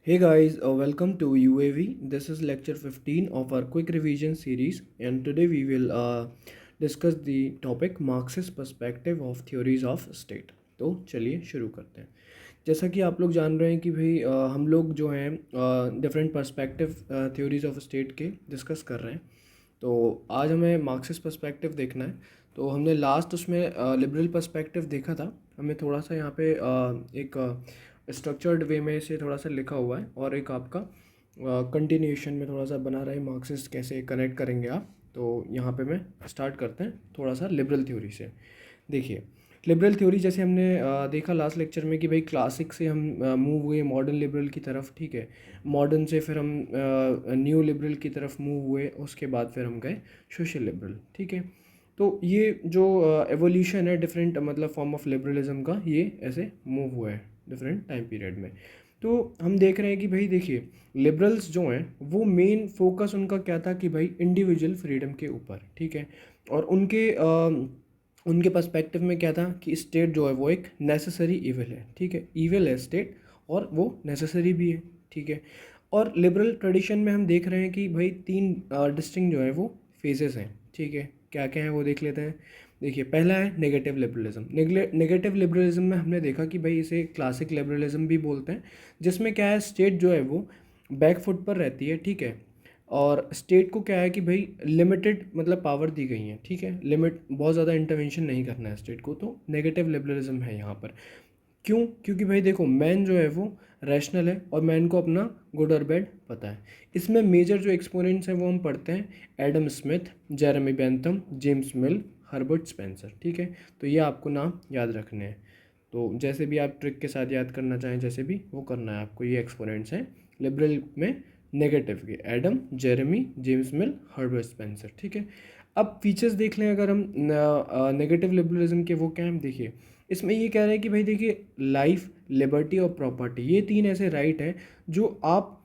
Hey guys, welcome to UAV. This is lecture 15 of our quick revision series, and today we will discuss the topic Marxist perspective of theories of state. तो चलिए शुरू करते हैं। जैसा कि आप लोग जान रहे हैं कि भाई हम लोग जो हैं different perspective theories of state के डिस्कस कर रहे हैं। तो आज हमें मार्क्सिस्ट पर्सपेक्टिव देखना है। तो हमने लास्ट उसमें लिबरल पर्सपेक्टिव देखा था। हमें थोड़ा सा यहाँ पे एक स्ट्रक्चर्ड वे में से थोड़ा सा लिखा हुआ है और एक आपका कंटिन्यूशन में थोड़ा सा बना रहा है मार्क्सिस्ट कैसे कनेक्ट करेंगे आप। तो यहाँ पे मैं स्टार्ट करते हैं थोड़ा सा लिबरल थ्योरी से। देखिए, लिबरल थ्योरी जैसे हमने देखा लास्ट लेक्चर में कि भाई क्लासिक से हम मूव हुए मॉडर्न लिबरल की तरफ, ठीक है। मॉडर्न से फिर हम न्यू लिबरल की तरफ मूव हुए, उसके बाद फिर हम गए सोशल लिबरल, ठीक है। तो ये जो एवोल्यूशन है डिफरेंट मतलब फॉर्म ऑफ लिबरलिज्म का, ये ऐसे मूव हुआ है डिफरेंट टाइम पीरियड में। तो हम देख रहे हैं कि भाई देखिए, लिबरल्स जो हैं वो मेन फोकस उनका क्या था कि भाई इंडिविजुअल फ्रीडम के ऊपर, ठीक है। और उनके पर्सपेक्टिव में क्या था कि स्टेट जो है वो एक नेसेसरी इविल है, ठीक है। इविल है स्टेट और वो नेसेसरी भी है, ठीक है। और लिबरल ट्रेडिशन में हम देख रहे हैं कि भाई तीन डिस्टिंक्ट जो है वो फेजेस हैं, ठीक है। क्या क्या है वो देख लेते हैं। देखिए, पहला है नेगेटिव लिबरलिज्म। नेगेटिव लिबरलिज्म में हमने देखा कि भाई इसे क्लासिक लिबरलिज्म भी बोलते हैं, जिसमें क्या है स्टेट जो है वो बैक फुट पर रहती है, ठीक है। और स्टेट को क्या है कि भाई लिमिटेड मतलब पावर दी गई है, ठीक है। लिमिट बहुत ज़्यादा इंटरवेंशन नहीं करना है स्टेट को, तो नेगेटिव लिबरलिज्म है यहाँ पर। क्यों? क्योंकि भाई देखो, मैन जो है वो रैशनल है और मैन को अपना गुड और बैड पता है। इसमें मेजर जो एक्सपोनेंट्स हैं वो हम पढ़ते हैं Adam Smith, Jeremy Bentham, James मिल, हर्बर्ट स्पेंसर, ठीक है। तो ये आपको नाम याद रखने हैं। तो जैसे भी आप ट्रिक के साथ याद करना चाहें, जैसे भी वो करना है आपको। ये एक्सपोनेंट्स हैं लिबरल में नेगेटिव के, एडम, जेरेमी, जेम्स मिल, हर्बर्ट स्पेंसर, ठीक है। अब फीचर्स देख लें अगर हम नेगेटिव लिबरलिज्म के, वो क्या हम देखिए। इसमें ये कह रहे हैं कि भाई देखिए, लाइफ, लिबर्टी और प्रॉपर्टी, ये तीन ऐसे राइट हैं जो आप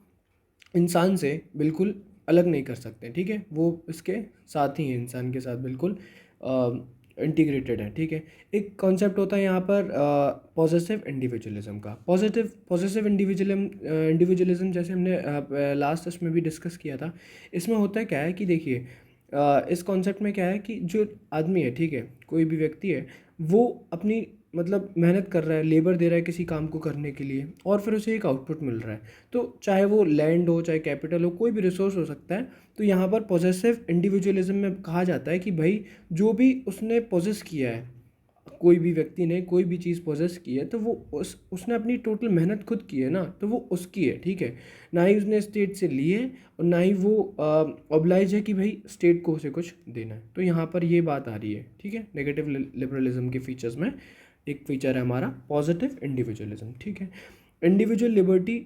इंसान से बिल्कुल अलग नहीं कर सकते, ठीक है। वो इसके साथ ही हैं, इंसान के साथ बिल्कुल इंटीग्रेटेड है, ठीक है। एक कॉन्सेप्ट होता है यहाँ पर पॉजिटिव इंडिविजुअलिज्म का। पॉजिटिव इंडिविजुअलिज्म जैसे हमने लास्ट उसमें भी डिस्कस किया था। इसमें होता है क्या है कि देखिए, इस कॉन्सेप्ट में क्या है कि जो आदमी है, ठीक है, कोई भी व्यक्ति है, वो अपनी मतलब मेहनत कर रहा है, लेबर दे रहा है किसी काम को करने के लिए, और फिर उसे एक आउटपुट मिल रहा है। तो चाहे वो लैंड हो, चाहे कैपिटल हो, कोई भी रिसोर्स हो सकता है। तो यहाँ पर पॉजेसिव इंडिविजुअलिज्म में कहा जाता है कि भाई जो भी उसने पोजेस किया है, कोई भी व्यक्ति ने कोई भी चीज़ पोजेस की है, तो वो उसने अपनी टोटल मेहनत खुद की है ना, तो वो उसकी है, ठीक है। ना ही उसने स्टेट से ली है और ना ही वो ऑब्लाइज है कि भाई स्टेट को उसे कुछ देना है। तो यहाँ पर ये बात आ रही है, ठीक है। नेगेटिव लिबरलिज्म के फीचर्स में एक फीचर है हमारा पॉजिटिव इंडिविजुअलिज्म, ठीक है। इंडिविजुअल लिबर्टी,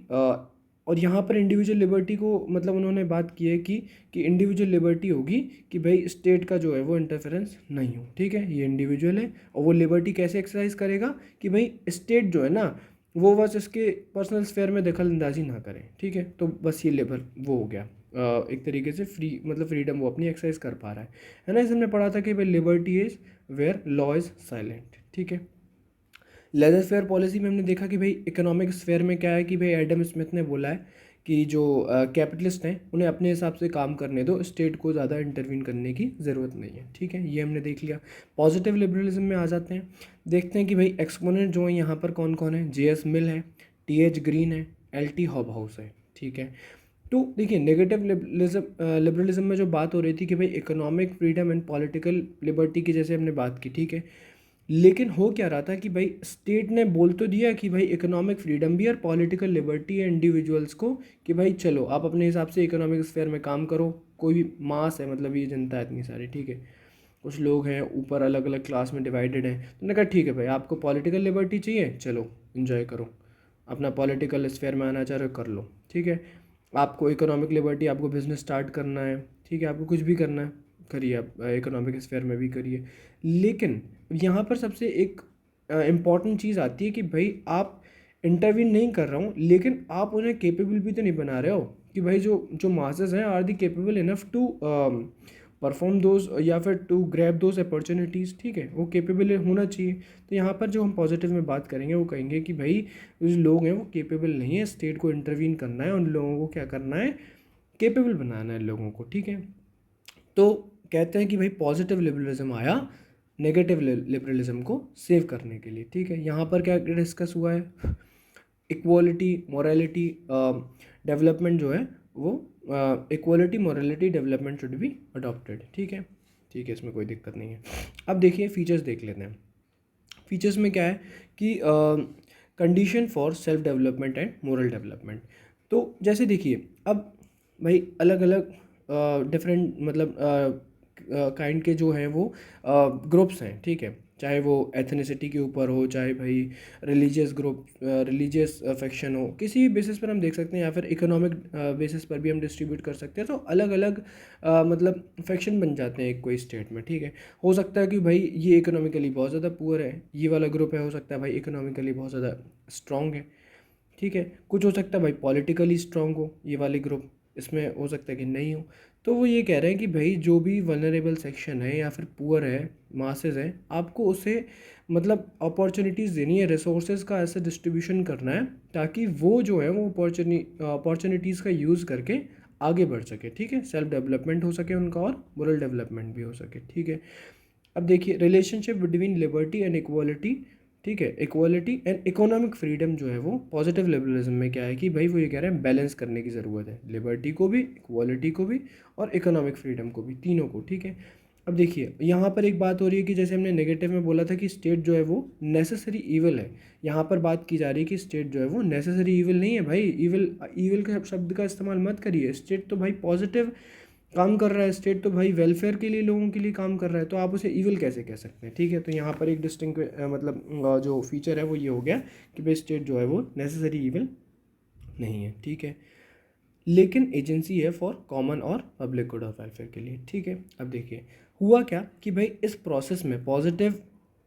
और यहाँ पर इंडिविजुअल लिबर्टी को मतलब उन्होंने बात की है कि इंडिविजुअल लिबर्टी होगी कि भाई स्टेट का जो है वो इंटरफेरेंस नहीं हो, ठीक है। ये इंडिविजुअल है और वो लिबर्टी कैसे एक्सरसाइज करेगा कि भाई स्टेट जो है ना, वो बस इसके पर्सनल स्फेयर में दखल अंदाजी ना करे, ठीक है। तो बस ये लेबर वो हो गया, एक तरीके से फ्री मतलब फ्रीडम वो अपनी एक्सरसाइज कर पा रहा है ना। इसमें हमने पढ़ा था कि भाई liberty is where law is silent, ठीक है। लेजर फेयर पॉलिसी में हमने देखा कि भाई इकोनॉमिक स्फेयर में क्या है कि भाई एडम स्मिथ ने बोला है कि जो कैपिटलिस्ट हैं उन्हें अपने हिसाब से काम करने दो, स्टेट को ज़्यादा इंटरवीन करने की ज़रूरत नहीं है, ठीक है। ये हमने देख लिया। पॉजिटिव लिबरलिज्म में आ जाते हैं, देखते हैं कि भाई एक्सपोनेंट जो है यहाँ पर कौन कौन है। जे एस मिल है, टी एच ग्रीन है, एल टी हॉबहाउस है, ठीक है। तो देखिए, नेगेटिव लिबरलिज्म में जो बात हो रही थी कि भाई economic freedom and political liberty की जैसे हमने बात की, ठीक है। लेकिन हो क्या रहा था कि भाई स्टेट ने बोल तो दिया कि भाई इकोनॉमिक फ्रीडम भी और पॉलिटिकल लिबर्टी है इंडिविजुअल्स को, कि भाई चलो आप अपने हिसाब से इकोनॉमिक स्फेयर में काम करो। कोई भी मास है, मतलब ये जनता है इतनी सारी, ठीक है। कुछ लोग हैं ऊपर अलग अलग क्लास में डिवाइडेड हैं, तो उन्होंने कहा ठीक है भाई, आपको पॉलिटिकल लिबर्टी चाहिए, चलो इन्जॉय करो, अपना पॉलिटिकल स्फेयर में आना चाह रहे हो कर लो, ठीक है। आपको इकोनॉमिक लिबर्टी, आपको बिजनेस स्टार्ट करना है, ठीक है, आपको कुछ भी करना है करिए, आप इकोनॉमिक स्फेयर में भी करिए। लेकिन यहाँ पर सबसे एक इम्पॉर्टेंट चीज़ आती है कि भाई आप इंटरवीन नहीं कर रहा हूँ, लेकिन आप उन्हें केपेबल भी तो नहीं बना रहे हो कि भाई जो जो मासेस हैं are the capable enough to perform those या फिर टू ग्रैब दोज अपॉर्चुनिटीज़, ठीक है, वो केपेबल होना चाहिए। तो यहाँ पर जो हम पॉजिटिव में बात करेंगे वो कहेंगे कि भाई जो लोग हैं वो केपेबल नहीं है, स्टेट को इंटरवीन करना है, उन लोगों को क्या करना है, केपेबल बनाना है लोगों को, ठीक है। तो कहते हैं कि भाई पॉजिटिव लिबरलिज्म आया नेगेटिव लिबरलिज्म को सेव करने के लिए, ठीक है। यहाँ पर क्या डिस्कस हुआ है, इक्वालिटी मोरालिटी डेवलपमेंट जो है वो equality morality development should be adopted, ठीक है, ठीक है, इसमें कोई दिक्कत नहीं है। अब देखिए फीचर्स देख लेते हैं। फीचर्स में क्या है कि condition for self development and moral development. तो जैसे देखिए अब भाई अलग अलग डिफरेंट मतलब काइंड के जो हैं वो ग्रुप्स हैं, ठीक है, चाहे वो एथनिसिटी के ऊपर हो, चाहे भाई रिलीजियस ग्रुप रिलीजियस अफेक्शन हो, किसी भी बेसिस पर हम देख सकते हैं, या फिर इकोनॉमिक बेसिस पर भी हम डिस्ट्रीब्यूट कर सकते हैं। तो अलग अलग मतलब फैक्शन बन जाते हैं एक कोई स्टेट में, ठीक है। हो सकता है कि भाई ये इकोनॉमिकली बहुत ज़्यादा पुअर है, ये वाला ग्रुप है, हो सकता है भाई इकोनॉमिकली बहुत ज़्यादा स्ट्रॉन्ग है, ठीक है। कुछ हो सकता है भाई पॉलिटिकली स्ट्रॉन्ग हो ये वाले ग्रुप, इसमें हो सकता है कि नहीं हो। तो वो ये कह रहे हैं कि भाई जो भी वनरेबल सेक्शन है या फिर पुअर है, मासेस है, आपको उसे मतलब अपॉर्चुनिटीज़ देनी है, रिसोर्सेज का ऐसा डिस्ट्रीब्यूशन करना है ताकि वो जो है वो अपॉर्चुनिटीज़ का यूज़ करके आगे बढ़ सके, ठीक है, सेल्फ डेवलपमेंट हो सके उनका और मोरल डेवलपमेंट भी हो सके, ठीक है। अब देखिए relationship between liberty and equality, ठीक है, इक्वालिटी एंड इकोनॉमिक फ्रीडम जो है वो पॉजिटिव लिबरलिज्म में क्या है कि भाई वो ये कह रहे हैं बैलेंस करने की ज़रूरत है, लिबर्टी को भी, इक्वालिटी को भी और इकोनॉमिक फ्रीडम को भी, तीनों को, ठीक है। अब देखिए यहाँ पर एक बात हो रही है कि जैसे हमने नेगेटिव में बोला था कि स्टेट जो है वो नेसेसरी ईविल है, यहाँ पर बात की जा रही है कि स्टेट जो है वो नेसेसरी ईविल नहीं है। भाई ईविल ईविल के शब्द का इस्तेमाल मत करिए, स्टेट तो भाई पॉजिटिव काम कर रहा है, स्टेट तो भाई वेलफेयर के लिए लोगों के लिए काम कर रहा है, तो आप उसे ईविल कैसे कह सकते हैं, ठीक है। तो यहाँ पर एक डिस्टिंग मतलब जो फीचर है वो ये हो गया कि भाई स्टेट जो है वो नेसेसरी ईविल नहीं है, ठीक है, लेकिन एजेंसी है फॉर कॉमन और पब्लिक गुड ऑफ वेलफेयर के लिए, ठीक है। अब देखिए हुआ क्या कि भाई इस प्रोसेस में पॉजिटिव,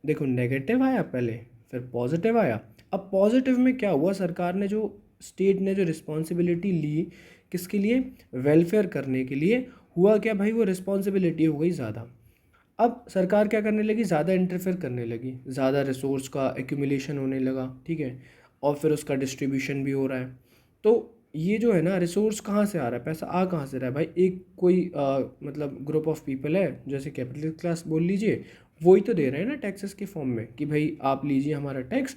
देखो नेगेटिव आया पहले फिर पॉजिटिव आया। अब पॉजिटिव में क्या हुआ, सरकार ने जो स्टेट ने जो रिस्पॉन्सिबिलिटी ली किसके लिए, वेलफेयर करने के लिए, हुआ क्या भाई वो रिस्पॉन्सिबिलिटी हो गई ज़्यादा। अब सरकार क्या करने लगी, ज़्यादा इंटरफेयर करने लगी, ज़्यादा रिसोर्स का एक्यूमुलेशन होने लगा, ठीक है, और फिर उसका डिस्ट्रीब्यूशन भी हो रहा है। तो ये जो है ना रिसोर्स कहाँ से आ रहा है, पैसा आ कहाँ से रहा है भाई, एक कोई मतलब ग्रुप ऑफ पीपल है जैसे कैपिटल क्लास बोल लीजिए, वही तो दे रहे हैं ना टैक्सेस के फॉर्म में कि भाई आप लीजिए हमारा टैक्स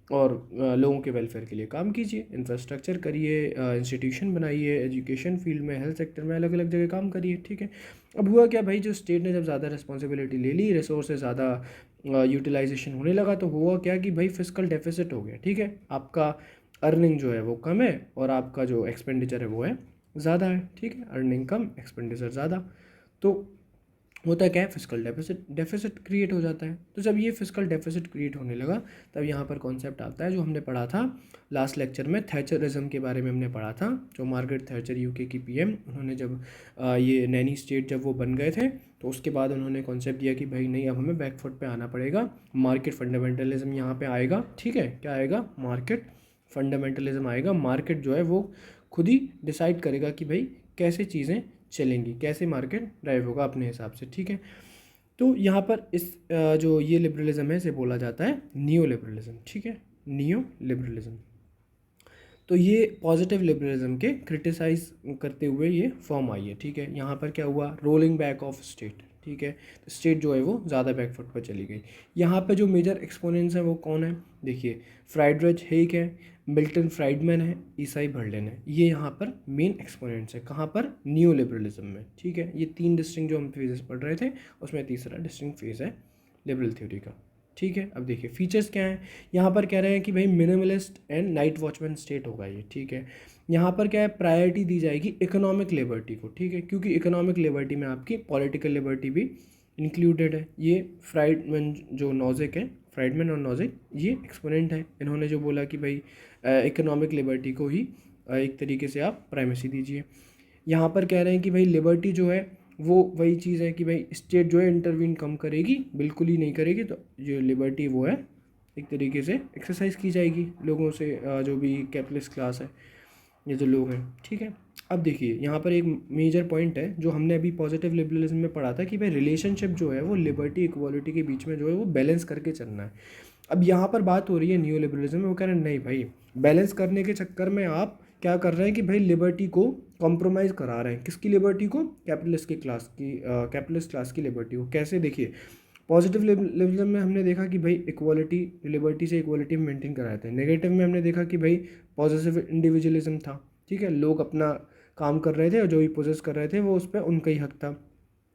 और लोगों के वेलफेयर के लिए काम कीजिए, इंफ्रास्ट्रक्चर करिए, इंस्टीट्यूशन बनाइए, एजुकेशन फील्ड में, हेल्थ सेक्टर में, अलग अलग जगह काम करिए, ठीक है। अब हुआ क्या भाई, जो स्टेट ने जब ज़्यादा रिस्पॉन्सिबिलिटी ले ली, रिसोर्सेज ज़्यादा यूटिलाइजेशन होने लगा, तो हुआ क्या कि भाई फिस्कल डेफिसिट हो गया, ठीक है, आपका अर्निंग जो है वो कम है और आपका जो एक्सपेंडिचर है वो है ज़्यादा है, ठीक है, अर्निंग कम एक्सपेंडिचर ज़्यादा, तो होता क्या है, फिस्कल डेफिसिट क्रिएट हो जाता है। तो जब ये फिस्कल डेफिसिट क्रिएट होने लगा तब यहाँ पर कॉन्सेप्ट आता है जो हमने पढ़ा था लास्ट लेक्चर में, थैचरिज्म के बारे में हमने पढ़ा था। जो मार्गरेट थैचर यूके की पीएम, उन्होंने जब ये नैनी स्टेट जब वो बन गए थे तो उसके बाद उन्होंने कॉन्सेप्ट दिया कि भाई नहीं, अब हमें बैकफुट पे आना पड़ेगा, मार्केट फंडामेंटलिज्म यहाँ पे आएगा, ठीक है, क्या आएगा, मार्केट फंडामेंटलिज्म आएगा। मार्केट जो है वो खुद ही डिसाइड करेगा कि भाई कैसे चीज़ें चलेंगी, कैसे मार्केट ड्राइव होगा अपने हिसाब से, ठीक है। तो यहाँ पर इस जो ये लिबरलिज्म है इसे बोला जाता है नियो लिबरलिज्म, ठीक है, नियो लिबरलिज्म। तो ये पॉजिटिव लिबरलिज्म के क्रिटिसाइज करते हुए ये फॉर्म आई है, ठीक है। यहाँ पर क्या हुआ, रोलिंग बैक ऑफ स्टेट, ठीक है, तो स्टेट जो है वो ज़्यादा बैकफुट पर चली गई। यहाँ पे जो मेजर एक्सपोनेंट्स हैं वो कौन है, देखिए फ्राइडरिच हेग है, मिल्टन फ्राइडमैन है, ईसाई बर्लिन है, ये यहाँ पर मेन एक्सपोनेंट्स है, कहाँ पर, न्यू लिबरलिज्म में, ठीक है। ये तीन डिस्टिंक्ट जो हम फेजेस पढ़ रहे थे उसमें तीसरा डिस्टिंक्ट फेज है लिबरल थ्योरी का, ठीक है। अब देखिए फीचर्स क्या हैं, यहाँ पर कह रहे हैं कि भाई minimalist and night watchman state होगा ये, ठीक है। यहाँ पर क्या है, प्रायोरिटी दी जाएगी इकोनॉमिक लिबर्टी को, ठीक है, क्योंकि इकोनॉमिक लिबर्टी में आपकी पॉलिटिकल लिबर्टी भी इंक्लूडेड है। ये फ्राइडमैन जो नॉजिक है, फ्राइडमैन और नॉजिक ये एक्सपोनेंट है, इन्होंने जो बोला कि भाई इकोनॉमिक लिबर्टी को ही एक तरीके से आप प्राइमेसी दीजिए। यहाँ पर कह रहे हैं कि भाई लिबर्टी जो है वो वही चीज़ है कि भाई स्टेट जो है इंटरवीन कम करेगी, बिल्कुल ही नहीं करेगी, तो जो लिबर्टी वो है एक तरीके से एक्सरसाइज की जाएगी लोगों से, जो भी कैपिटलिस्ट क्लास है, ये जो लोग हैं, ठीक है। अब देखिए यहाँ पर एक मेजर पॉइंट है जो हमने अभी पॉजिटिव लिबरलिज्म में पढ़ा था कि भाई रिलेशनशिप जो है वो लिबर्टी इक्वालिटी के बीच में जो है वो बैलेंस करके चलना है। अब यहाँ पर बात हो रही है न्यू लिबरलिज्म में, वो कह रहे हैं नहीं भाई, बैलेंस करने के चक्कर में आप क्या कर रहे हैं कि भाई लिबर्टी को कॉम्प्रोमाइज़ करा रहे हैं। किसकी लिबर्टी को? कैपिटलिस्ट क्लास की लिबर्टी को। कैसे? देखिए पॉजिटिव लिबरलिज्म में हमने देखा कि भाई इक्वालिटी, लिबर्टी से इक्वालिटी मेंटेन कराए थे। नेगेटिव में हमने देखा कि भाई पॉजिटिव इंडिविजुअलिज्म था, ठीक है, लोग अपना काम कर रहे थे और जो भी पोजेस कर रहे थे वो उस पर उनका ही हक था।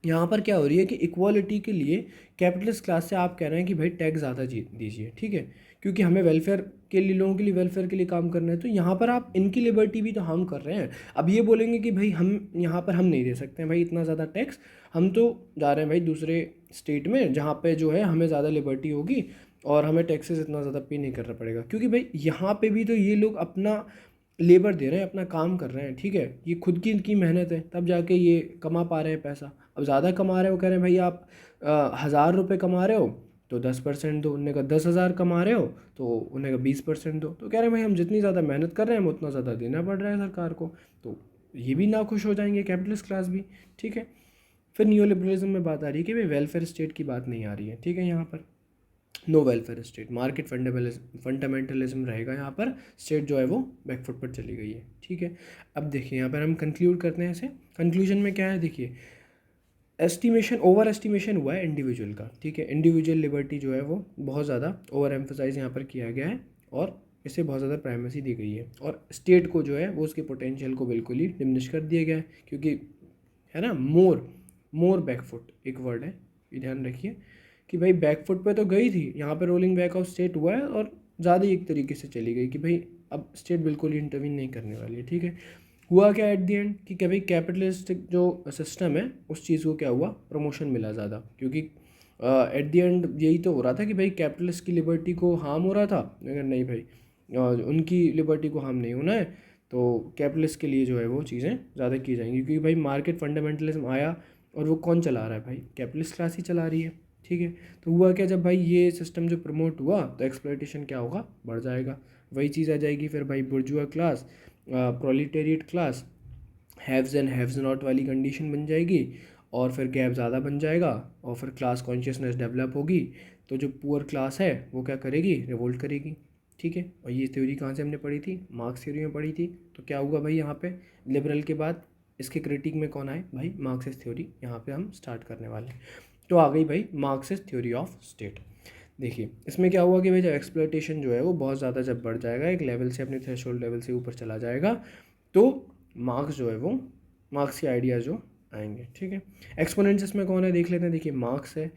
यहाँ पर क्या हो रही है कि इक्वालिटी के लिए कैपिटलिस्ट क्लास से आप कह रहे हैं कि भाई टैक्स ज़्यादा दीजिए, ठीक है, क्योंकि हमें वेलफेयर के लिए, लोगों के लिए वेलफेयर के लिए काम करना है। तो यहाँ पर आप इनकी लिबर्टी भी तो हार्म कर रहे हैं। अब ये बोलेंगे कि भाई हम यहाँ पर हम नहीं दे सकते हैं भाई इतना ज़्यादा टैक्स, हम तो जा रहे हैं भाई दूसरे स्टेट में जहाँ पे जो है हमें ज़्यादा लिबर्टी होगी और हमें टैक्सेस इतना ज़्यादा पे नहीं करना पड़ेगा, क्योंकि भाई यहाँ पे भी तो ये लोग अपना लेबर दे रहे हैं, अपना काम कर रहे हैं, ठीक है, ये खुद की इनकी मेहनत है, तब जाके ये कमा पा रहे हैं पैसा। अब ज़्यादा कमा रहे हो, कह रहे हैं भाई आप 1,000 रुपये कमा रहे हो तो 10% दो, उन्होंने कहा 10,000 कमा रहे हो तो उन्होंने कहा 20% दो। तो कह रहे हैं भाई हम जितनी ज़्यादा मेहनत कर रहे हैं हम उतना ज़्यादा देना पड़ रहा है सरकार को। तो ये भी ना खुश हो जाएंगे, कैपिटलिस्ट क्लास भी, ठीक है। फिर न्यू लिबरलिज्म में बात आ रही है कि भाई वेलफेयर स्टेट की बात नहीं आ रही है, ठीक है, यहाँ पर no welfare state, market fundamentalism रहेगा। यहाँ पर स्टेट जो है वो बैकफुट पर चली गई है, ठीक है। अब देखिए यहाँ पर हम कंक्लूड करते हैं इसे। कंक्लूजन में क्या है, देखिए ओवर एस्टिमेशन हुआ है इंडिविजुअल का, ठीक है, इंडिविजुअल लिबर्टी जो है वो बहुत ज़्यादा ओवर एम्फोसाइज यहाँ पर किया गया है और इसे बहुत ज़्यादा प्राइमेसी दी गई है, और स्टेट को जो है वो उसके पोटेंशियल को बिल्कुल ही डिमिनिश कर दिया गया है, क्योंकि है ना, मोर बैकफुट एक वर्ड है, ये ध्यान रखिए कि भाई बैकफुट पे तो गई थी, यहाँ पे रोलिंग बैक ऑफ स्टेट हुआ है और ज़्यादा ही एक तरीके से चली गई कि भाई अब स्टेट बिल्कुल ही इंटरवीन नहीं करने वाली है, ठीक है। हुआ क्या एट दी एंड कि भाई कैपिटलिस्टिक जो सिस्टम है उस चीज़ को क्या हुआ, प्रमोशन मिला ज़्यादा, क्योंकि एट दी एंड यही तो हो रहा था कि भाई कैपिटलिस्ट की लिबर्टी को हार्म हो रहा था, लेकिन नहीं भाई उनकी लिबर्टी को हार्म नहीं होना है, तो कैपिटलिस्ट के लिए जो है वो चीज़ें ज़्यादा की जाएंगी, क्योंकि भाई मार्केट फंडामेंटलिज्म आया और वो कौन चला रहा है, भाई कैपिटलिस्ट क्लास ही चला रही है, ठीक है। तो हुआ क्या, जब भाई ये सिस्टम जो प्रमोट हुआ तो एक्सप्लॉयटेशन क्या होगा, बढ़ जाएगा। वही चीज़ आ जाएगी फिर भाई bourgeois class, proletariat class, haves and haves not वाली कंडीशन बन जाएगी, और फिर गैप ज़्यादा बन जाएगा, और फिर क्लास कॉन्शियसनेस डेवलप होगी। तो जो पुअर क्लास है वो क्या करेगी, रिवोल्ट करेगी, ठीक है। और ये थ्योरी कहाँ से हमने पढ़ी थी, मार्क्स थ्योरी में पढ़ी थी। तो क्या हुआ भाई यहाँ पे लिबरल के बाद इसके क्रिटिक में कौन आए, भाई मार्क्सिस्ट थ्योरी यहाँ पे हम स्टार्ट करने वाले हैं। तो आ गई भाई मार्क्सिस्ट थ्योरी ऑफ स्टेट। देखिए इसमें क्या हुआ कि भाई जब एक्सप्लॉयटेशन जो है वो बहुत ज़्यादा जब बढ़ जाएगा, एक लेवल से अपने थ्रेशोल्ड लेवल से ऊपर चला जाएगा, तो मार्क्स जो है वो, मार्क्स के आइडियाज़ जो आएंगे, ठीक है। एक्सपोनेंट्स इसमें कौन है देख लेते हैं। देखिए मार्क्स है,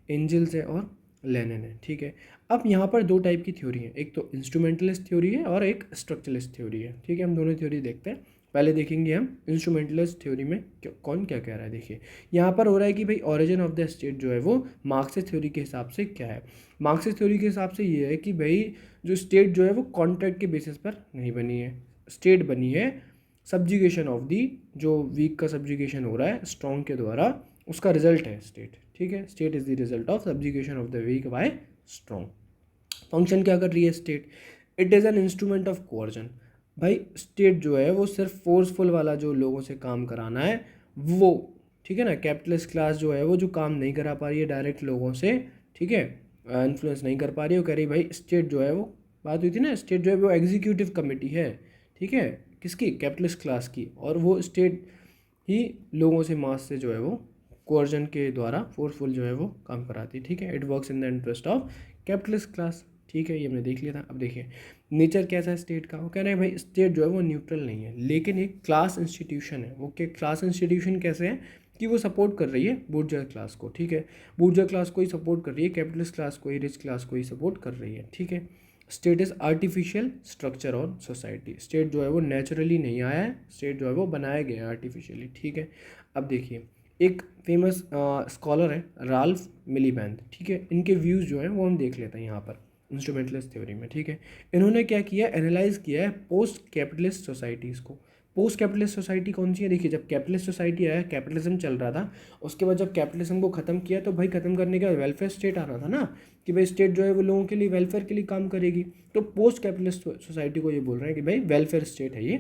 एंजल्स है और लेनिन है, ठीक है। अब यहाँ पर दो टाइप की थ्योरी है, एक तो इंस्ट्रूमेंटलिस्ट थ्योरी है और एक स्ट्रक्चरलिस्ट थ्योरी है, ठीक है। हम दोनों थ्योरी देखते हैं। पहले देखेंगे हम इंस्ट्रूमेंटलिस्ट थ्योरी में कौन क्या कह रहा है। देखिए यहाँ पर हो रहा है कि भाई ओरिजिन ऑफ द स्टेट जो है वो मार्क्सिस्ट थ्योरी के हिसाब से क्या है। मार्क्सिस्ट थ्योरी के हिसाब से ये है कि भाई जो स्टेट जो है वो कॉन्ट्रैक्ट के बेसिस पर नहीं बनी है, स्टेट बनी है सब्जुगेशन ऑफ दी, जो वीक का सब्जुगेशन हो रहा है स्ट्रॉन्ग के द्वारा, उसका रिजल्ट है स्टेट, ठीक है। State is the result of subjugation of the weak by strong. Function क्या कर रही है state, it is an instrument of coercion. भाई स्टेट जो है वो सिर्फ फोर्सफुल वाला जो लोगों से काम कराना है वो, ठीक है ना। कैपिटलिस्ट क्लास जो है वो जो काम नहीं करा पा रही है डायरेक्ट लोगों से, ठीक है, इन्फ्लुएंस नहीं कर पा रही है, वो कह रही भाई स्टेट जो है वो, बात हुई थी ना, स्टेट जो है वो एग्जीक्यूटिव कमेटी है, ठीक है, किसकी, कैपिटलिस्ट क्लास की, और वो स्टेट ही लोगों से, मास से जो है वो कोअर्जन के द्वारा फोर्सफुल जो है वो काम कराती है, ठीक है। It works in the interest of capitalist class, ठीक है, ये हमने देख लिया था। अब देखिए नेचर कैसा है स्टेट का, वो कह रहे हैं भाई स्टेट जो है वो न्यूट्रल नहीं है, लेकिन एक क्लास इंस्टीट्यूशन है। वो क्या क्लास इंस्टीट्यूशन कैसे है कि वो सपोर्ट कर रही है बुर्जुआ क्लास को, ठीक है, बुर्जुआ क्लास को ही सपोर्ट कर रही है, कैपिटलिस्ट क्लास को ही, रिच क्लास को ही सपोर्ट कर रही है, ठीक है। State is artificial structure on society, state जो है वो नेचुरली नहीं आया है, स्टेट जो है वो बनाया गया है आर्टिफिशियली, ठीक है। अब देखिए एक फेमस स्कॉलर है राल्फ मिलीबैंड, ठीक है, इनके व्यूज़ जो हैं वो हम देख लेते हैं यहाँ पर इंस्ट्रूमेंटलिस्ट थ्योरी में, ठीक है। इन्होंने क्या किया, एनालाइज किया है पोस्ट कैपिटलिस्ट सोसाइटीज़ को। पोस्ट कैपिटलिस्ट सोसाइटी कौन सी है, देखिए जब कैपिटलिस्ट सोसाइटी आया, कैपिटलिज्म चल रहा था, उसके बाद जब कैपिटलिज्म को ख़त्म किया तो भाई ख़त्म करने का वेलफेयर स्टेट आ रहा था ना, कि भाई स्टेट जो है वो लोगों के लिए वेलफेयर के लिए काम करेगी। तो पोस्ट कैपिटलिस्ट सोसाइटी को ये बोल रहे हैं कि भाई वेलफेयर स्टेट है ये,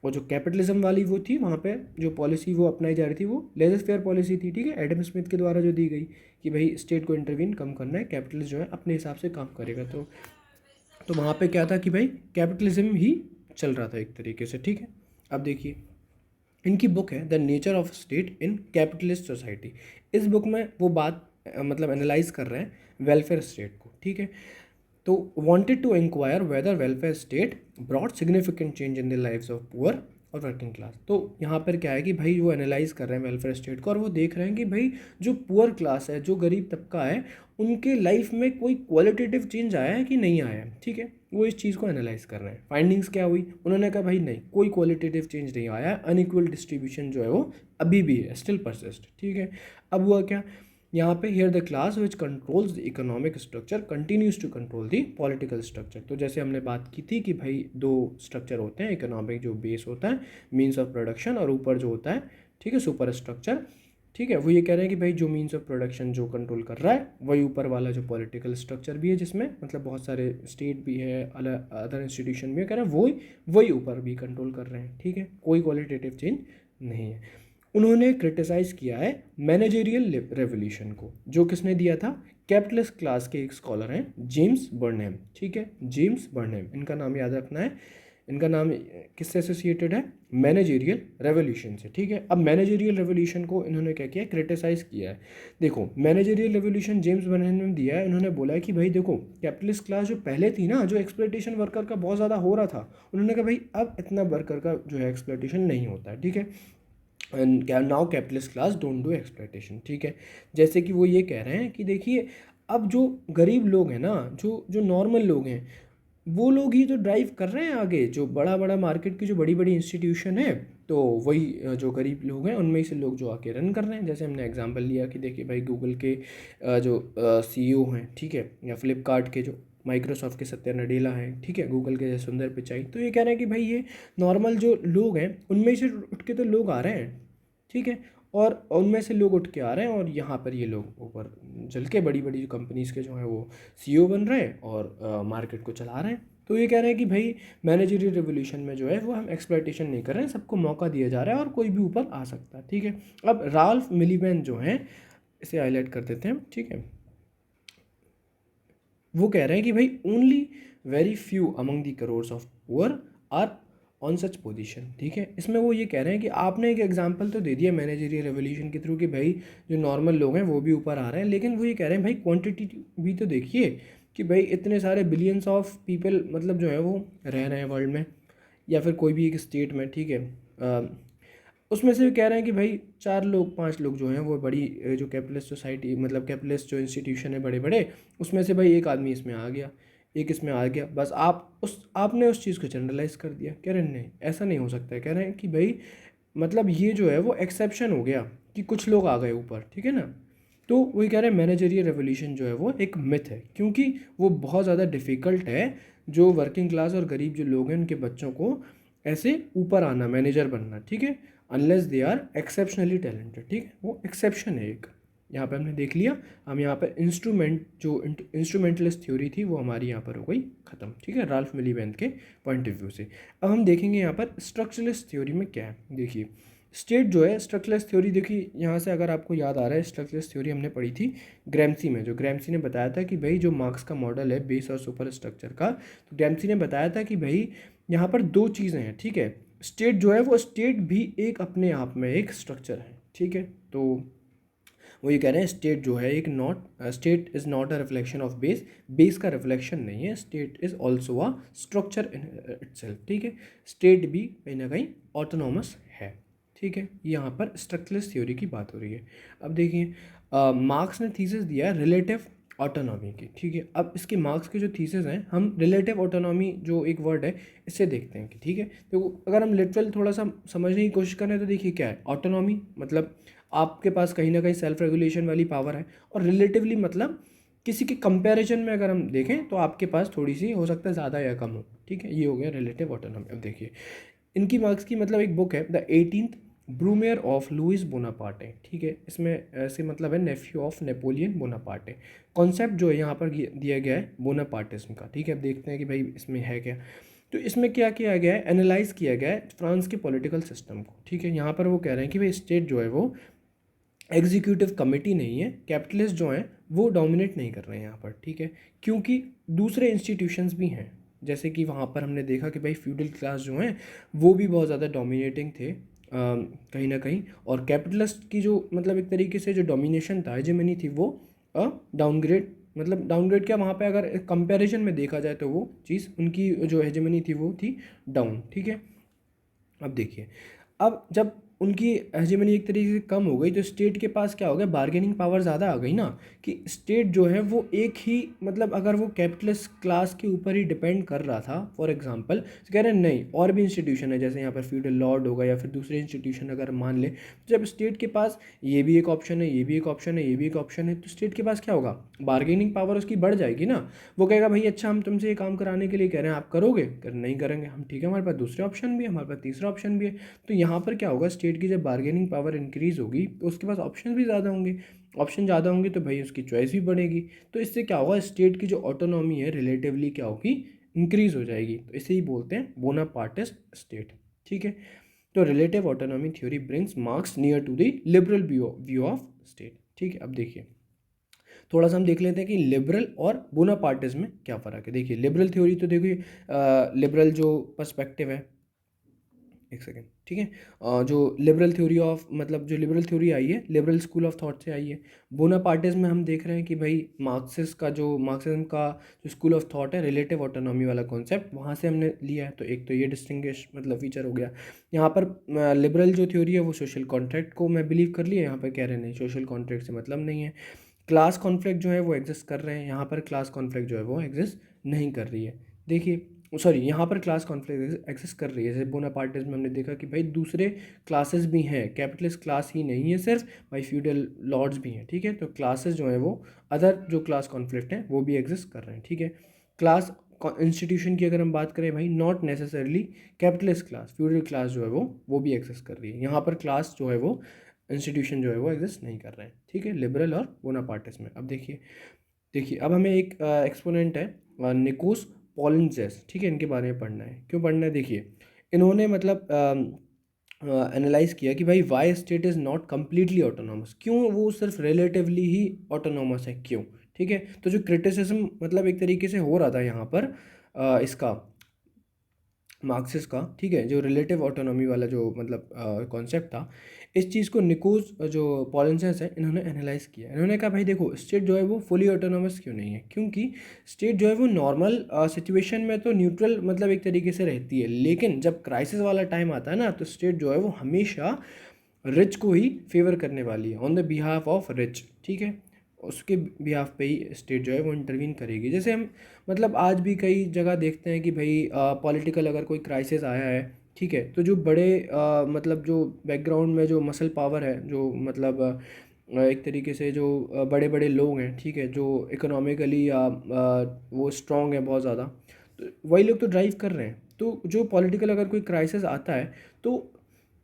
और जो कैपिटलिज्म वाली वो थी, वहाँ पे जो पॉलिसी वो अपनाई जा रही थी वो लेजर फेयर पॉलिसी थी, ठीक है, एडम स्मिथ के द्वारा जो दी गई कि भाई स्टेट को इंटरवीन कम करना है, कैपिटलिस्ट जो है अपने हिसाब से काम करेगा। तो वहाँ पे क्या था कि भाई कैपिटलिज्म ही चल रहा था एक तरीके से, ठीक है। अब देखिए इनकी बुक है the nature of state in capitalist society. इस बुक में वो बात मतलब एनालाइज कर रहे हैं वेलफेयर स्टेट को, ठीक है। तो wanted to inquire whether welfare state brought significant change in the lives of poor और वर्किंग क्लास। तो यहाँ पर क्या है कि भाई वो एनालाइज कर रहे हैं वेलफेयर स्टेट को और वो देख रहे हैं कि भाई जो पुअर क्लास है, जो गरीब तबका है, उनके लाइफ में कोई क्वालिटेटिव चेंज आया है कि नहीं आया है, ठीक है। वो इस चीज़ को एनालाइज कर रहे हैं। फाइंडिंग्स क्या हुई, उन्होंने कहा भाई नहीं, कोई क्वालिटेटिव चेंज नहीं आया, अनइक्वल डिस्ट्रीब्यूशन जो है वो अभी भी है, स्टिल परसिस्ट, ठीक है। अब हुआ क्या, यहाँ पे here the class which controls the economic structure continues to control the political structure. तो जैसे हमने बात की थी कि भाई दो स्ट्रक्चर होते हैं, इकोनॉमिक जो बेस होता है, मीन्स ऑफ प्रोडक्शन, और ऊपर जो होता है, ठीक है, सुपर स्ट्रक्चर, ठीक है। वो ये कह रहे हैं कि भाई जो मीन्स ऑफ प्रोडक्शन जो कंट्रोल कर रहा है वही ऊपर वाला जो पॉलिटिकल स्ट्रक्चर भी है, जिसमें मतलब बहुत सारे स्टेट भी है, अदर इंस्टीट्यूशन भी है, कह रहे हैं वही ऊपर भी कंट्रोल कर रहे हैं, ठीक है। कोई क्वालिटेटिव चेंज नहीं है। उन्होंने क्रिटिसाइज किया है मैनेजरियल रेवोल्यूशन को, जो किसने दिया था, कैपिटलिस्ट क्लास के एक स्कॉलर हैं जेम्स बर्नहैम, ठीक है, जेम्स बर्नहैम, इनका नाम याद रखना है। इनका नाम किससे एसोसिएटेड है, मैनेजरियल रेवोल्यूशन से, ठीक है। अब मैनेजरियल रेवोल्यूशन को इन्होंने क्या किया, क्रिटिसाइज किया है। देखो मैनेजरियल रेवोल्यूशन जेम्स बर्नहैम ने दिया है, उन्होंने बोला है कि भाई देखो कैपिटलिस्ट क्लास जो पहले थी ना, जो एक्सप्लॉयटेशन वर्कर का बहुत ज़्यादा हो रहा था, उन्होंने कहा भाई अब इतना वर्कर का जो है एक्सप्लॉयटेशन नहीं होता है, ठीक है। Now capitalist class don't do exploitation, ठीक है। जैसे कि वो ये कह रहे हैं कि देखिए अब जो गरीब लोग हैं ना, जो जो नॉर्मल लोग हैं, वो लोग ही तो ड्राइव कर रहे हैं आगे, जो बड़ा बड़ा मार्केट की जो बड़ी बड़ी इंस्टीट्यूशन है, तो वही जो गरीब लोग हैं उनमें से लोग जो आके रन कर रहे हैं। जैसे हमने एग्जांपल लिया कि देखिए भाई गूगल के जो सीईओ हैं, ठीक है, या फ्लिपकार्ट के जो, माइक्रोसॉफ्ट के सत्या नडेला हैं, ठीक है, गूगल के सुंदर पिचाई, तो ये कह रहे हैं कि भाई ये नॉर्मल जो लोग हैं उनमें से उठ के तो लोग आ रहे हैं, ठीक है, और उनमें से लोग उठ के आ रहे हैं और यहाँ पर ये लोग ऊपर चल के बड़ी बड़ी जो कंपनीज़ के जो हैं वो सीईओ बन रहे हैं और मार्केट को चला रहे हैं। तो ये कह रहे हैं कि भाई मैनेजरियल रिवोल्यूशन में जो है वो हम एक्सप्लॉयटेशन नहीं कर रहे हैं, सबको मौका दिया जा रहा है और कोई भी ऊपर आ सकता है, ठीक है। अब राल्फ मिलीबैन जो हैं, इसे हाईलाइट कर देते हैं, ठीक है। वो कह रहे हैं कि भाई only very few among the crores of poor are on such position, ठीक है। इसमें वो ये कह रहे हैं कि आपने एक एग्जांपल तो दे दिया मैनेजरियल रेवोल्यूशन के थ्रू कि भाई जो नॉर्मल लोग हैं वो भी ऊपर आ रहे हैं, लेकिन वो ये कह रहे हैं भाई क्वांटिटी भी तो देखिए कि भाई इतने सारे बिलियंस ऑफ पीपल मतलब जो है वो रह रहे हैं वर्ल्ड में, या फिर कोई भी एक स्टेट में, ठीक है। उसमें से भी कह रहे हैं कि भाई 4 लोग 5 लोग जो हैं वो बड़ी जो कैपिटलिस्ट सोसाइटी मतलब कैपिटलिस्ट जो इंस्टीट्यूशन है बड़े बड़े, उसमें से भाई एक आदमी इसमें आ गया, एक इसमें आ गया, बस आपने उस चीज़ को जनरलाइज कर दिया। कह रहे हैं नहीं ऐसा नहीं हो सकता है, कह रहे हैं कि भाई मतलब ये जो है वो एक्सेप्शन हो गया कि कुछ लोग आ गए ऊपर, ठीक है ना। तो वही कह रहे हैं मैनेजरियल रेवोल्यूशन जो है वो एक मिथ है, क्योंकि वो बहुत ज़्यादा डिफ़िकल्ट है जो वर्किंग क्लास और गरीब जो लोग हैं उनके बच्चों को ऐसे ऊपर आना, मैनेजर बनना, ठीक है, unless they are exceptionally talented, ठीक है। वो एक्सेप्शन है एक, यहाँ पे हमने देख लिया। हम यहाँ पर इंस्ट्रूमेंटलिस्ट थ्योरी थी वो हमारी यहाँ पर हो गई ख़त्म, ठीक है, राल्फ मिलीबैन के पॉइंट ऑफ व्यू से। अब हम देखेंगे यहाँ पर स्ट्रक्चरलिस्ट थ्योरी में क्या है। देखिए स्टेट जो है स्ट्रक्चरलेस थ्योरी, देखिए यहाँ से अगर आपको याद आ रहा है स्ट्रक्चरलेस थ्योरी हमने पढ़ी थी ग्रैम्सी में, जो ग्रैम्सी ने बताया था कि भाई जो मार्क्स का मॉडल है बेस और सुपर स्ट्रक्चर का, तो ग्रैम्सी ने बताया था कि भाई यहाँ पर 2 चीज़ें हैं, ठीक है। स्टेट जो है वो स्टेट भी एक अपने आप में एक स्ट्रक्चर है, ठीक है। तो वो ये कह रहे हैं स्टेट जो है एक state is not a reflection of base, base का रिफ्लेक्शन नहीं है, state is also a structure in itself, ठीक है। स्टेट भी कहीं ना कहीं ऑटोनॉमस है, ठीक है। यहाँ पर स्ट्रक्चरलेस थ्योरी की बात हो रही है। अब देखिए मार्क्स ने थीसिस दिया है रिलेटिव ऑटोनॉमी की, ठीक है। अब इसके मार्क्स के जो थीसिस हैं, हम रिलेटिव ऑटोनॉमी जो एक वर्ड है इससे देखते हैं कि ठीक है, तो अगर हम लिटरल थोड़ा सा समझने की कोशिश करें तो देखिए क्या है ऑटोनॉमी, मतलब आपके पास कहीं ना कहीं सेल्फ रेगुलेशन वाली पावर है, और रिलेटिवली मतलब किसी के कंपैरिजन में अगर हम देखें तो आपके पास थोड़ी सी हो सकता है ज़्यादा या कम हो, ठीक है। ये हो गया रिलेटिव ऑटोनॉमी। अब देखिए इनकी मार्क्स की मतलब एक बुक है the 18th Brumaire of Louis Bonaparte, ठीक है। इसमें ऐसे मतलब है nephew of Napoleon Bonaparte. Concept जो है यहाँ पर दिया गया है बोनापार्टिज्म का, ठीक है। अब देखते हैं कि भाई इसमें है क्या। तो इसमें क्या किया गया है, एनालाइज किया गया है फ्रांस के पॉलिटिकल सिस्टम को, ठीक है। यहाँ पर वो कह रहे हैं कि भाई स्टेट जो है वो एग्जीक्यूटिव कमेटी नहीं है, कैपिटलिस्ट जो हैं वो डोमिनेट नहीं कर रहे हैं यहाँ पर, ठीक है। क्योंकि दूसरे इंस्टीट्यूशंस भी हैं, जैसे कि वहाँ पर हमने देखा कि भाई फ्यूडल क्लास जो हैं वो भी बहुत ज़्यादा डोमिनेटिंग थे कहीं ना कहीं, और कैपिटलिस्ट की जो मतलब एक तरीके से जो डोमिनेशन था, हेजेमनी थी, वो डाउनग्रेड, मतलब डाउनग्रेड क्या, वहाँ पे अगर कंपैरिजन में देखा जाए तो वो चीज़ उनकी जो हेजेमनी थी वो थी डाउन, ठीक है। अब देखिए, अब जब उनकी हेजेमनी एक तरीके से कम हो गई तो स्टेट के पास क्या हो गया, बार्गेनिंग पावर ज़्यादा आ गई ना, कि स्टेट जो है वो एक ही, मतलब अगर वो कैपिटलिस्ट क्लास के ऊपर ही डिपेंड कर रहा था, फॉर एग्जांपल तो कह रहे हैं नहीं, और भी इंस्टीट्यूशन है जैसे यहाँ पर फ्यूडल लॉर्ड होगा या फिर दूसरे इंस्टीट्यूशन अगर मान ले, तो जब स्टेट के पास ये भी एक ऑप्शन है, ये भी एक ऑप्शन है, ये भी एक ऑप्शन है, तो स्टेट के पास क्या होगा, बार्गेनिंग पावर उसकी बढ़ जाएगी ना। वो कहेगा भाई अच्छा हम तुमसे ये काम कराने के लिए कह रहे हैं, आप करोगे, कर नहीं करेंगे हम, ठीक है, हमारे पास दूसरे ऑप्शन भी है, हमारे पास तीसरा ऑप्शन भी है। तो यहाँ पर क्या होगा, स्टेट की जब बार्गेनिंग पावर इंक्रीज होगी तो उसके पास ऑप्शन भी ज़्यादा होंगे, ऑप्शन ज़्यादा होंगे तो भाई उसकी चॉइस भी बढ़ेगी, तो इससे क्या होगा, स्टेट की जो ऑटोनॉमी है रिलेटिवली क्या होगी, इंक्रीज हो जाएगी। तो इसे ही बोलते हैं बोनापार्टिस्ट स्टेट, ठीक है। तो relative autonomy theory brings Marx near to the liberal view of state, ठीक है। अब देखिए थोड़ा सा हम देख लेते हैं कि लिबरल और बोनापार्टिज्म में क्या फ़र्क है। देखिए लिबरल थ्योरी, तो देखिए लिबरल जो पर्सपेक्टिव है, एक सेकेंड, ठीक है, जो लिबरल थ्योरी ऑफ, मतलब जो लिबरल थ्योरी आई है लिबरल स्कूल ऑफ थॉट से आई है। बोनापार्टिज्म में हम देख रहे हैं कि भाई मार्क्सिस्ट का जो, मार्क्सिज्म का जो स्कूल ऑफ थॉट है, रिलेटिव ऑटोनॉमी वाला कॉन्सेप्ट, वहाँ से हमने लिया है। तो एक तो ये डिस्टिंग्विश मतलब फीचर हो गया। यहाँ पर लिबरल जो थ्योरी है वो सोशल कॉन्ट्रैक्ट को मैं बिलीव कर लिया, यहाँ पर कह रहे हैं नहीं, सोशल कॉन्ट्रैक्ट से मतलब नहीं है। क्लास कॉन्फ्लिक्ट जो है वो एग्जिस्ट कर रहे हैं, यहाँ पर क्लास कॉन्फ्लिक्ट जो है वो एग्जिस्ट नहीं कर रही है। देखिए सॉरी, यहाँ पर क्लास कॉन्फ्लिक्ट एक्सेस कर रही है, जैसे बोनापार्टिज्म में हमने देखा कि भाई दूसरे क्लासेस भी हैं, कैपिटलिस्ट क्लास ही नहीं है सिर्फ, भाई फ्यूडल लॉर्ड्स भी हैं, ठीक है। तो क्लासेस जो हैं वो अदर जो क्लास कॉन्फ्लिक्ट हैं वो भी एग्जिस्ट कर रहे हैं, ठीक है। क्लास इंस्टीट्यूशन की अगर हम बात करें भाई, not necessarily capitalist class, feudal class जो है वो भी एग्जिस्ट कर रही है, यहाँ पर क्लास जो है वो इंस्टीट्यूशन जो है वो एग्जिस्ट नहीं कर रहे हैं, ठीक है, लिबरल और बोनापार्टिज्म में। अब देखिए, अब हमें एक एक्सपोनेंट है निकोस पॉलिंजेस, ठीक है, इनके बारे में पढ़ना है। क्यों पढ़ना है, देखिए इन्होंने मतलब एनालाइज किया कि भाई why state is not completely autonomous, क्यों वो सिर्फ रिलेटिवली ही ऑटोनॉमस है, क्यों, ठीक है। तो जो क्रिटिसिज्म मतलब एक तरीके से हो रहा था यहाँ पर इसका मार्क्सिस्ट का, ठीक है, जो रिलेटिव ऑटोनॉमी वाला जो मतलब कॉन्सेप्ट था, इस चीज़ को निकोज जो पॉलिंसेस है इन्होंने एनालाइज किया। इन्होंने कहा भाई देखो स्टेट जो है वो फुली ऑटोनॉमस क्यों नहीं है, क्योंकि स्टेट जो है वो नॉर्मल सिचुएशन में तो न्यूट्रल मतलब एक तरीके से रहती है, लेकिन जब क्राइसिस वाला टाइम आता है ना, तो स्टेट जो है वो हमेशा रिच को ही फेवर करने वाली है, on the behalf of rich, ठीक है, उसके बिहाफ पे ही स्टेट जो है वो इंटरवीन करेगी। जैसे हम मतलब आज भी कई जगह देखते हैं कि भाई पॉलिटिकल अगर कोई क्राइसिस आया है, ठीक है, तो जो बड़े मतलब जो बैकग्राउंड में जो मसल पावर है, जो मतलब एक तरीके से जो बड़े बड़े लोग हैं, ठीक है, जो इकोनॉमिकली या वो स्ट्रॉन्ग है बहुत ज़्यादा, तो वही लोग तो ड्राइव कर रहे हैं। तो जो पॉलिटिकल अगर कोई क्राइसिस आता है तो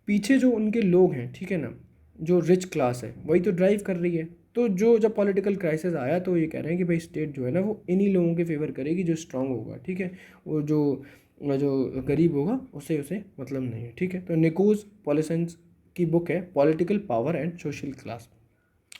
पीछे जो उनके लोग हैं, ठीक है ना, जो रिच क्लास है वही तो ड्राइव कर रही है। तो जो जब पॉलिटिकल क्राइसिस आया तो ये कह रहे हैं कि भाई स्टेट जो है ना वो इन्हीं लोगों के फेवर करेगी जो स्ट्रांग होगा, ठीक है, वो जो जो गरीब होगा उसे उसे मतलब नहीं है, ठीक है। तो निकोज पॉलिसेंस की बुक है political power and social class,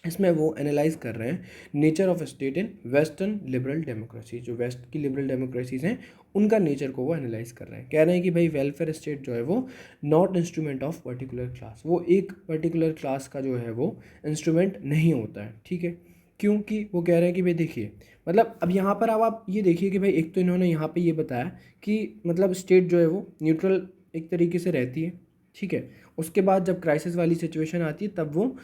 इसमें वो एनालाइज कर रहे हैं nature of state in western liberal democracy, जो वेस्ट की लिबरल डेमोक्रेसीज हैं उनका नेचर को वो एनालाइज कर रहे हैं। कह रहे हैं कि भाई वेलफेयर स्टेट जो है वो not instrument of particular class, वो एक पर्टिकुलर क्लास का जो है वो इंस्ट्रूमेंट नहीं होता है, ठीक है। क्योंकि वो कह रहे हैं कि भाई देखिए, मतलब अब यहाँ पर अब आप ये देखिए कि भाई एक तो इन्होंने यहाँ पे ये बताया कि मतलब स्टेट जो है वो न्यूट्रल एक तरीके से रहती है, ठीक है, उसके बाद जब क्राइसिस वाली सिचुएशन आती है तब वो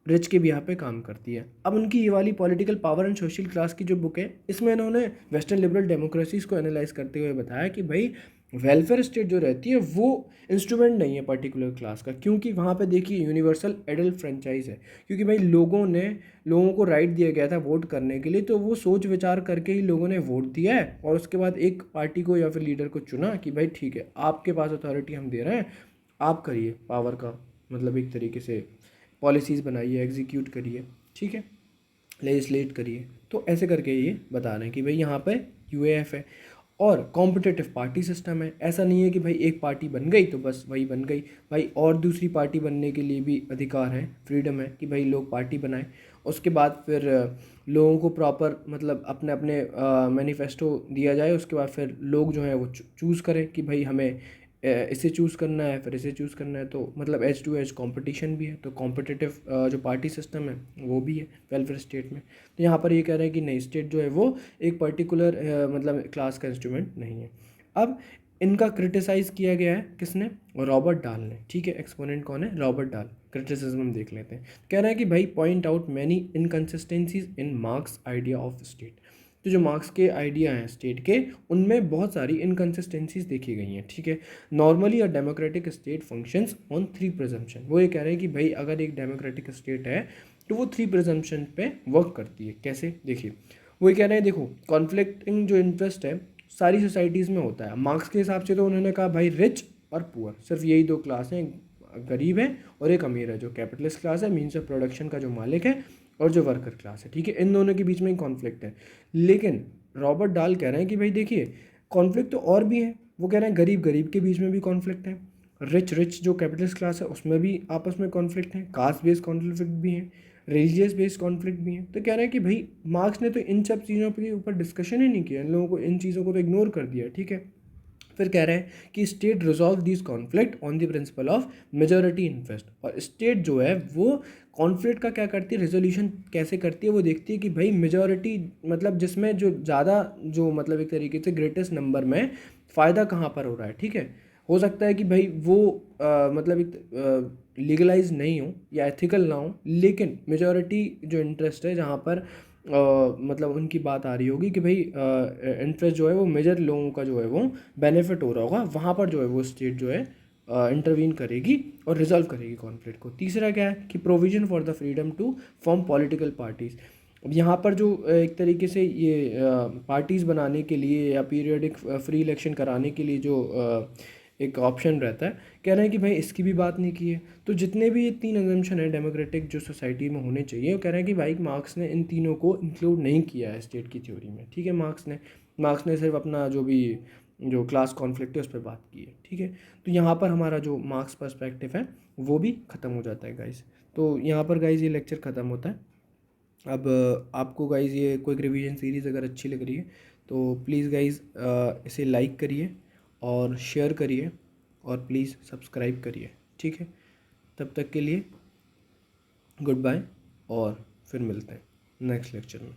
रिच के बिहाफ पे काम करती है। अब उनकी ये वाली political power and social class की जो बुक है, इसमें इन्होंने वेस्टर्न लिबरल डेमोक्रेसीज को एनालाइज करते हुए बताया कि भाई वेलफेयर स्टेट जो रहती है वो इंस्ट्रूमेंट नहीं है पर्टिकुलर क्लास का, क्योंकि वहाँ पे देखिए यूनिवर्सल एडल्ट फ्रेंचाइज है, क्योंकि भाई लोगों को राइट दिया गया था वोट करने के लिए, तो वो सोच विचार करके ही लोगों ने वोट दिया है, और उसके बाद एक पार्टी को या फिर लीडर को चुना कि भाई ठीक है आपके पास अथॉरिटी हम दे रहे हैं, आप करिए पावर का मतलब एक तरीके से पॉलिसीज़ बनाइए, एग्जीक्यूट करिए, ठीक है, लेजिस्लेट करिए। तो ऐसे करके ये बता रहे हैं कि भाई यहाँ पे यूएएफ है। और कॉम्पिटिटिव पार्टी सिस्टम है। ऐसा नहीं है कि भाई एक पार्टी बन गई तो बस वही बन गई, भाई और दूसरी पार्टी बनने के लिए भी अधिकार है, फ्रीडम है कि भाई लोग पार्टी बनाएं। उसके बाद फिर लोगों को प्रॉपर मतलब अपने अपने मैनिफेस्टो दिया जाए। उसके बाद फिर लोग जो है वो चूज़ करें कि भाई हमें इसे चूज़ करना है, फिर इसे चूज़ करना है। तो मतलब एज टू एज कॉम्पिटिशन भी है, तो कॉम्पिटिटिव जो पार्टी सिस्टम है वो भी है वेलफेयर स्टेट में। तो यहाँ पर ये कह रहे हैं कि नहीं, स्टेट जो है वो एक पर्टिकुलर मतलब क्लास का इंस्ट्रूमेंट नहीं है। अब इनका क्रिटिसाइज़ किया गया है किसने? रॉबर्ट डाल ने। ठीक है, एक्सपोनेंट कौन है? रॉबर्ट डाल। क्रिटिसिज्म हम देख लेते हैं। कह रहा है कि भाई point out many inconsistencies in marks idea of state. तो जो मार्क्स के आइडिया हैं स्टेट के, उनमें बहुत सारी इनकन्सिस्टेंसीज देखी गई हैं। ठीक है, normally a democratic state functions on three presumption. वो ये कह रहे हैं कि भाई अगर एक डेमोक्रेटिक स्टेट है तो वो थ्री प्रिजम्पशन पे वर्क करती है। कैसे? देखिए, वो ये कह रहे हैं, देखो कॉन्फ्लिक्टिंग जो इंटरेस्ट है सारी सोसाइटीज़ में होता है। मार्क्स के हिसाब से तो उन्होंने कहा भाई रिच और पुअर, सिर्फ यही दो क्लास हैं, गरीब है और एक अमीर है। जो कैपिटलिस्ट क्लास है, मीन्स ऑफ प्रोडक्शन का जो मालिक है, और जो वर्कर क्लास है। ठीक है, इन दोनों के बीच में ही कॉन्फ्लिक्ट है। लेकिन रॉबर्ट डाल कह रहे हैं कि भाई देखिए कॉन्फ्लिक्ट तो और भी है। वो कह रहे हैं गरीब गरीब के बीच में भी कॉन्फ्लिक्ट है, रिच जो कैपिटलिस्ट क्लास है उसमें भी आपस में कॉन्फ्लिक्ट है, कास्ट बेस्ड कॉन्फ्लिक्ट भी है, रिलीजियस बेस्ड कॉन्फ्लिक्ट भी है। तो कह रहे हैं कि भाई मार्क्स ने तो इन सब चीज़ों के ऊपर डिस्कशन ही नहीं किया, इन लोगों को इन चीज़ों को तो इग्नोर कर दिया। ठीक है, फिर कह रहे हैं कि state resolve this conflict on the principle of majority interest. और स्टेट जो है वो कॉन्फ्लिक्ट का क्या करती है, रेजोल्यूशन कैसे करती है? वो देखती है कि भाई मेजोरिटी मतलब जिसमें जो ज़्यादा जो मतलब एक तरीके से ग्रेटेस्ट नंबर में फ़ायदा कहाँ पर हो रहा है। ठीक है, हो सकता है कि भाई वो मतलब एक लीगलाइज नहीं हो या एथिकल ना हो, लेकिन मेजोरिटी जो इंटरेस्ट है जहाँ पर मतलब उनकी बात आ रही होगी कि भाई इंटरेस्ट जो है वो मेजर लोगों का जो है वो बेनिफिट हो रहा होगा, वहाँ पर जो है वो स्टेट जो है इंटरवीन करेगी और रिजॉल्व करेगी कॉन्फ्लिक्ट को। तीसरा क्या है कि provision for the freedom to form political parties. अब यहाँ पर जो एक तरीके से ये पार्टीज़ बनाने के लिए या पीरियडिक फ्री इलेक्शन कराने के लिए जो एक ऑप्शन रहता है, कह रहे हैं कि भाई इसकी भी बात नहीं की है। तो जितने भी ये तीन अजम्पशन है डेमोक्रेटिक जो सोसाइटी में होने चाहिए, वो कह रहे हैं कि भाई मार्क्स ने इन तीनों को इंक्लूड नहीं किया है स्टेट की थ्योरी में। ठीक है, मार्क्स ने सिर्फ अपना जो भी जो क्लास कॉन्फ्लिक्ट है उस पर बात की है। ठीक है, तो यहाँ पर हमारा जो मार्क्स पर्सपेक्टिव है वो भी ख़त्म हो जाता है गाइज़। तो यहाँ पर गाइज़ ये लेक्चर ख़त्म होता है। अब आपको गाइज़ ये क्विक रिवीजन सीरीज़ अगर अच्छी लग रही है तो प्लीज़ गाइज़ इसे लाइक करिए और शेयर करिए और प्लीज़ सब्सक्राइब करिए। ठीक है, तब तक के लिए गुड बाय और फिर मिलते हैं नेक्स्ट लेक्चर में।